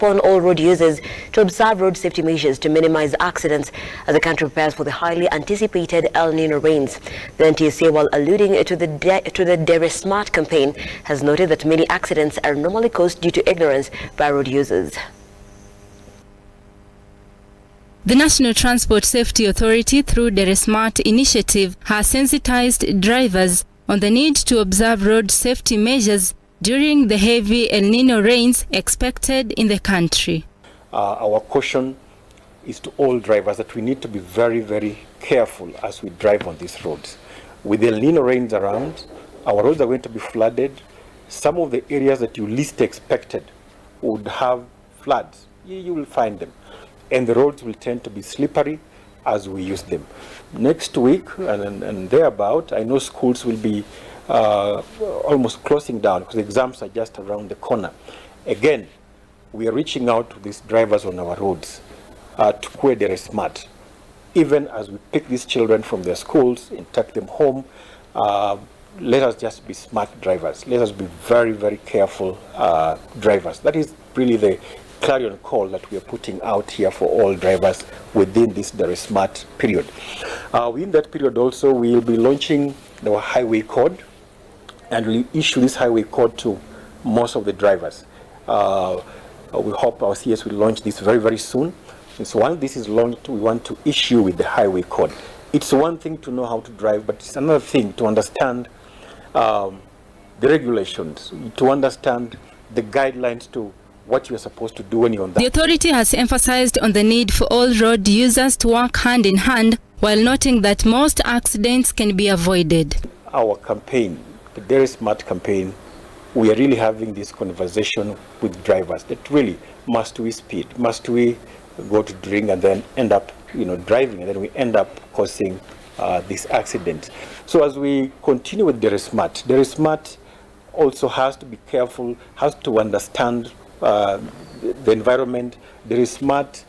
upon all road users to observe road safety measures to minimize accidents as the country prepares for the highly anticipated El Nino rains. The NTSA, while alluding to the Dere Smart campaign, has noted that many accidents are normally caused due to ignorance by road users. The National Transport Safety Authority, through Dere Smart initiative, has sensitized drivers on the need to observe road safety measures during the heavy El Nino rains expected in the country. Our caution is to all drivers that we need to be very, very careful as we drive on these roads. With El Nino rains around, our roads are going to be flooded. Some of the areas that you least expected would have floods. You will find them. And the roads will tend to be slippery as we use them. Next week and thereabout, I know schools will be almost closing down because exams are just around the corner. Again, we are reaching out to these drivers on our roads to where they are smart. Even as we pick these children from their schools and take them home, let us just be smart drivers. Let us be very, very careful drivers. That is really the clarion call that we are putting out here for all drivers within this Dere Smart period. Within that period also, we will be launching the highway code, and we'll issue this highway code to most of the drivers. We hope our CS will launch this very, very soon. And so once this is launched, we want to issue with the highway code. It's one thing to know how to drive, but it's another thing to understand the regulations, to understand the guidelines to what you're supposed to do when you're on that. The authority has emphasized on the need for all road users to work hand in hand, while noting that most accidents can be avoided. Our campaign, the Dere Smart campaign, we are really having this conversation with drivers that really, must we speed? Must we go to drink and then end up driving, and then we end up causing this accident? So as we continue with Dere Smart also has to be careful, has to understand the environment. Dere Smart